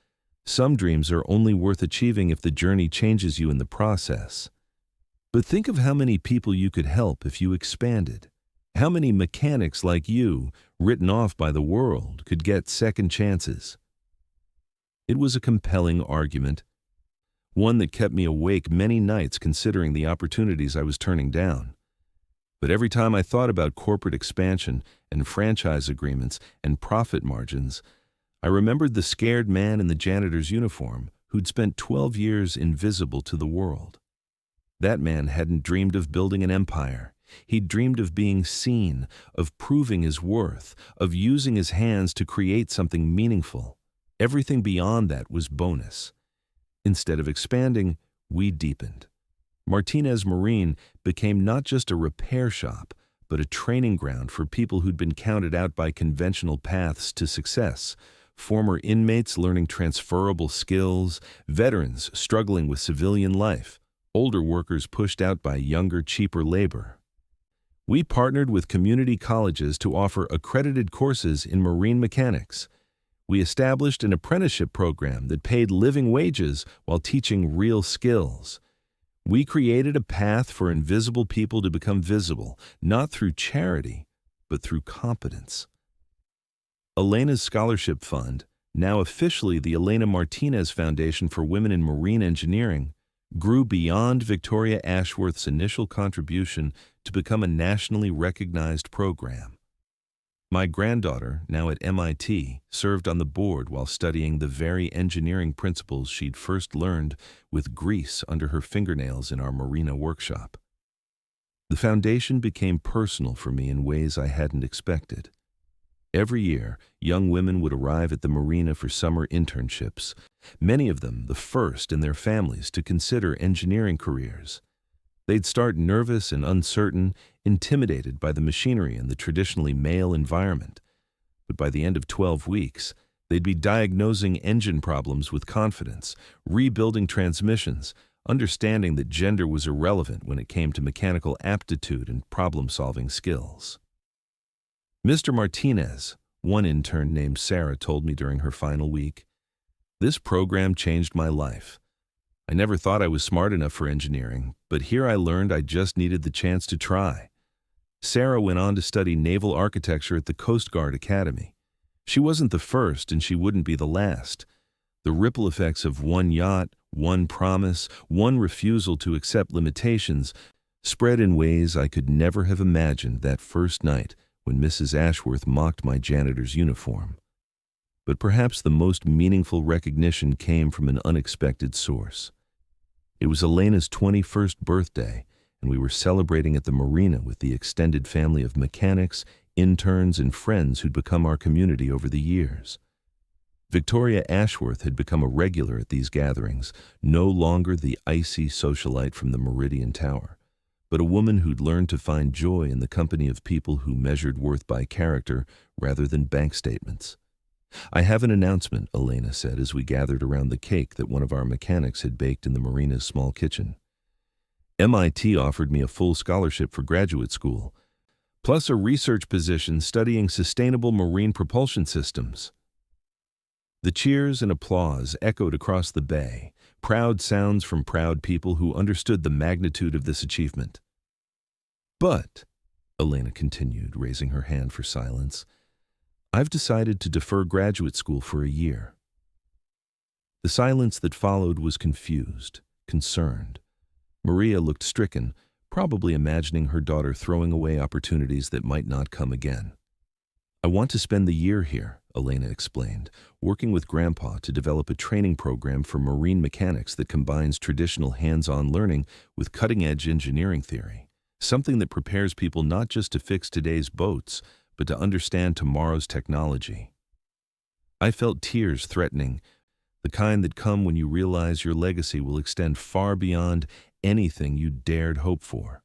Some dreams are only worth achieving if the journey changes you in the process. But think of how many people you could help if you expanded. How many mechanics like you, written off by the world, could get second chances?" It was a compelling argument, one that kept me awake many nights considering the opportunities I was turning down. But every time I thought about corporate expansion and franchise agreements and profit margins, I remembered the scared man in the janitor's uniform who'd spent 12 years invisible to the world. That man hadn't dreamed of building an empire. He'd dreamed of being seen, of proving his worth, of using his hands to create something meaningful. Everything beyond that was bonus. Instead of expanding, we deepened. Martinez Marine became not just a repair shop, but a training ground for people who'd been counted out by conventional paths to success. Former inmates learning transferable skills, veterans struggling with civilian life, older workers pushed out by younger, cheaper labor. We partnered with community colleges to offer accredited courses in marine mechanics. We established an apprenticeship program that paid living wages while teaching real skills. We created a path for invisible people to become visible, not through charity, but through competence. Elena's scholarship fund, now officially the Elena Martinez Foundation for Women in Marine Engineering, grew beyond Victoria Ashworth's initial contribution to become a nationally recognized program. My granddaughter, now at MIT, served on the board while studying the very engineering principles she'd first learned with grease under her fingernails in our marina workshop. The foundation became personal for me in ways I hadn't expected. Every year, young women would arrive at the marina for summer internships, many of them the first in their families to consider engineering careers. They'd start nervous and uncertain, intimidated by the machinery and the traditionally male environment. But by the end of 12 weeks, they'd be diagnosing engine problems with confidence, rebuilding transmissions, understanding that gender was irrelevant when it came to mechanical aptitude and problem-solving skills. "Mr. Martinez," one intern named Sarah told me during her final week, "this program changed my life. I never thought I was smart enough for engineering, but here I learned I just needed the chance to try." Sarah went on to study naval architecture at the Coast Guard Academy. She wasn't the first, and she wouldn't be the last. The ripple effects of one yacht, one promise, one refusal to accept limitations spread in ways I could never have imagined that first night when Mrs. Ashworth mocked my janitor's uniform. But perhaps the most meaningful recognition came from an unexpected source. It was Elena's 21st birthday, and we were celebrating at the marina with the extended family of mechanics, interns, and friends who'd become our community over the years. Victoria Ashworth had become a regular at these gatherings, no longer the icy socialite from the Meridian Tower, but a woman who'd learned to find joy in the company of people who measured worth by character rather than bank statements. "I have an announcement," Elena said as we gathered around the cake that one of our mechanics had baked in the marina's small kitchen. MIT offered me a full scholarship for graduate school, plus a research position studying sustainable marine propulsion systems. The cheers and applause echoed across the bay, proud sounds from proud people who understood the magnitude of this achievement. But, Elena continued, raising her hand for silence, I've decided to defer graduate school for a year. The silence that followed was confused, concerned. Maria looked stricken, probably imagining her daughter throwing away opportunities that might not come again. I want to spend the year here, Elena explained, working with Grandpa to develop a training program for marine mechanics that combines traditional hands-on learning with cutting-edge engineering theory, something that prepares people not just to fix today's boats, but to understand tomorrow's technology. I felt tears threatening, the kind that come when you realize your legacy will extend far beyond anything you dared hope for.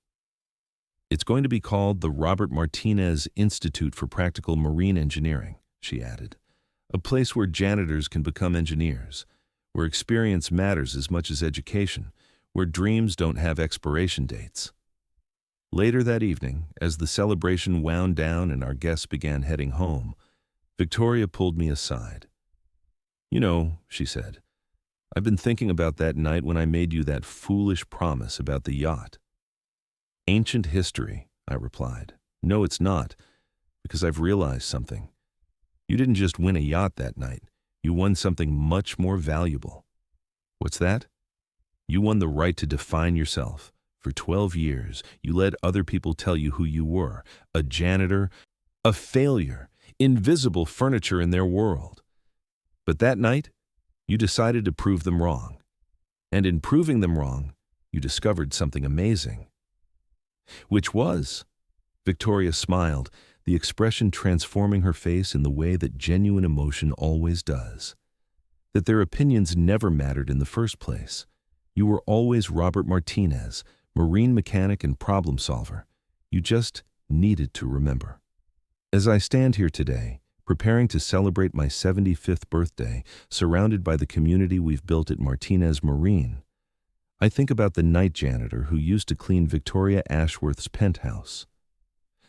It's going to be called the Robert Martinez Institute for Practical Marine Engineering, she added, a place where janitors can become engineers, where experience matters as much as education, where dreams don't have expiration dates. Later that evening, as the celebration wound down and our guests began heading home, Victoria pulled me aside. You know, she said, I've been thinking about that night when I made you that foolish promise about the yacht. Ancient history, I replied. No, it's not, because I've realized something. You didn't just win a yacht that night. You won something much more valuable. What's that? You won the right to define yourself. For 12 years, you let other people tell you who you were, a janitor, a failure, invisible furniture in their world. But that night, you decided to prove them wrong. And in proving them wrong, you discovered something amazing. Which was? Victoria smiled, the expression transforming her face in the way that genuine emotion always does. That their opinions never mattered in the first place. You were always Robert Martinez, marine mechanic and problem solver. You just needed to remember. As I stand here today, preparing to celebrate my 75th birthday, surrounded by the community we've built at Martinez Marine, I think about the night janitor who used to clean Victoria Ashworth's penthouse.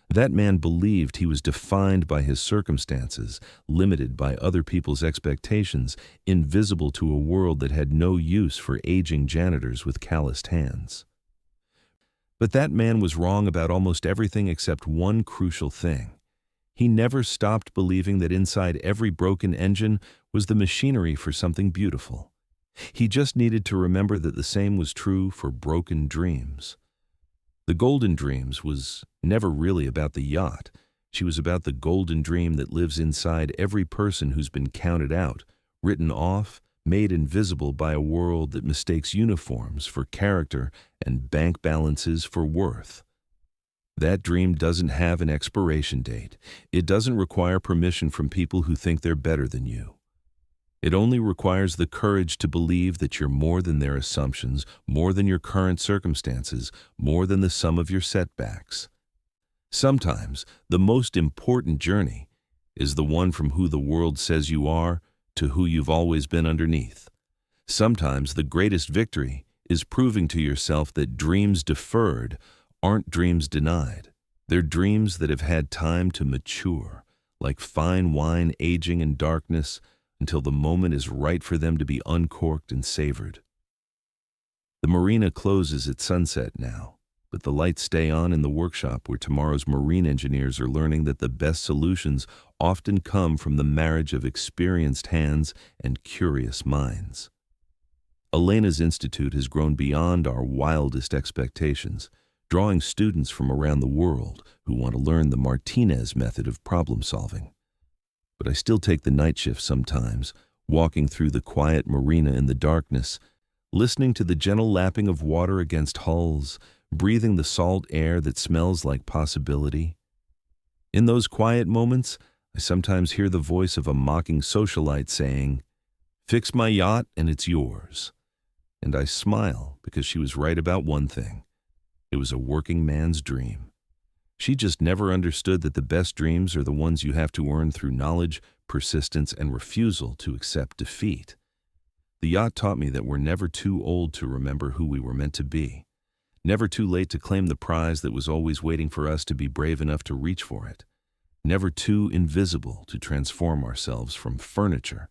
That man believed he was defined by his circumstances, limited by other people's expectations, invisible to a world that had no use for aging janitors with calloused hands. But that man was wrong about almost everything except one crucial thing. He never stopped believing that inside every broken engine was the machinery for something beautiful. He just needed to remember that the same was true for broken dreams. The golden dreams was never really about the yacht. She was about the golden dream that lives inside every person who's been counted out, written off, made invisible by a world that mistakes uniforms for character and bank balances for worth. That dream doesn't have an expiration date. It doesn't require permission from people who think they're better than you. It only requires the courage to believe that you're more than their assumptions, more than your current circumstances, more than the sum of your setbacks. Sometimes, the most important journey is the one from who the world says you are to who you've always been underneath. Sometimes the greatest victory is proving to yourself that dreams deferred aren't dreams denied. They're dreams that have had time to mature, like fine wine aging in darkness, until the moment is right for them to be uncorked and savored. The marina closes at sunset now, but the lights stay on in the workshop where tomorrow's marine engineers are learning that the best solutions often come from the marriage of experienced hands and curious minds. Elena's Institute has grown beyond our wildest expectations, drawing students from around the world who want to learn the Martinez method of problem solving. But I still take the night shift sometimes, walking through the quiet marina in the darkness, listening to the gentle lapping of water against hulls, breathing the salt air that smells like possibility. In those quiet moments, I sometimes hear the voice of a mocking socialite saying, "Fix my yacht and it's yours." And I smile because she was right about one thing. It was a working man's dream. She just never understood that the best dreams are the ones you have to earn through knowledge, persistence, and refusal to accept defeat. The yacht taught me that we're never too old to remember who we were meant to be. Never too late to claim the prize that was always waiting for us to be brave enough to reach for it. Never too invisible to transform ourselves from furniture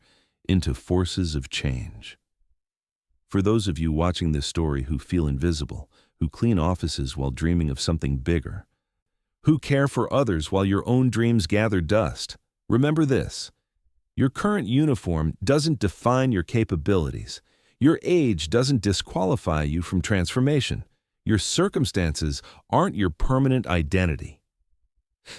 into forces of change. For those of you watching this story who feel invisible, who clean offices while dreaming of something bigger, who care for others while your own dreams gather dust, remember this: your current uniform doesn't define your capabilities. Your age doesn't disqualify you from transformation. Your circumstances aren't your permanent identity.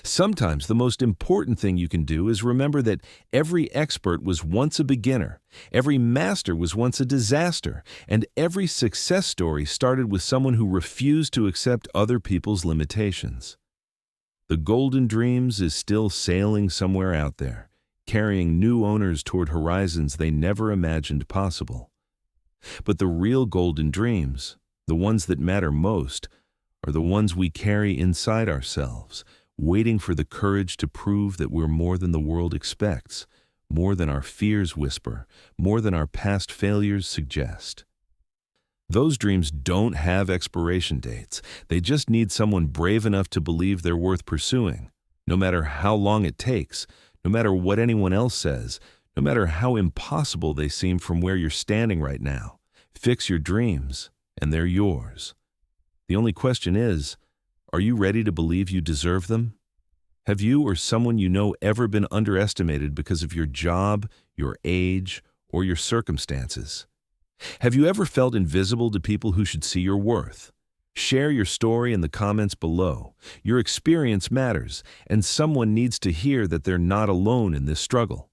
Sometimes the most important thing you can do is remember that every expert was once a beginner, every master was once a disaster, and every success story started with someone who refused to accept other people's limitations. The Golden Dreams is still sailing somewhere out there, carrying new owners toward horizons they never imagined possible. But the real Golden Dreams, the ones that matter most, are the ones we carry inside ourselves, waiting for the courage to prove that we're more than the world expects, more than our fears whisper, more than our past failures suggest. Those dreams don't have expiration dates. They just need someone brave enough to believe they're worth pursuing, no matter how long it takes, no matter what anyone else says, no matter how impossible they seem from where you're standing right now. Fix your dreams, and they're yours. The only question is, are you ready to believe you deserve them? Have you or someone you know ever been underestimated because of your job, your age, or your circumstances? Have you ever felt invisible to people who should see your worth? Share your story in the comments below. Your experience matters, and someone needs to hear that they're not alone in this struggle.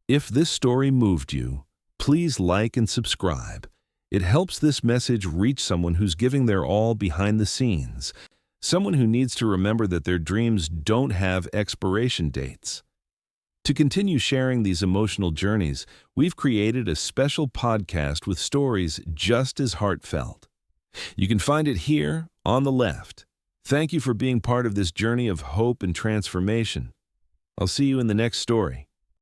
If this story moved you, please like and subscribe. It helps this message reach someone who's giving their all behind the scenes, someone who needs to remember that their dreams don't have expiration dates. To continue sharing these emotional journeys, we've created a special podcast with stories just as heartfelt. You can find it here on the left. Thank you for being part of this journey of hope and transformation. I'll see you in the next story.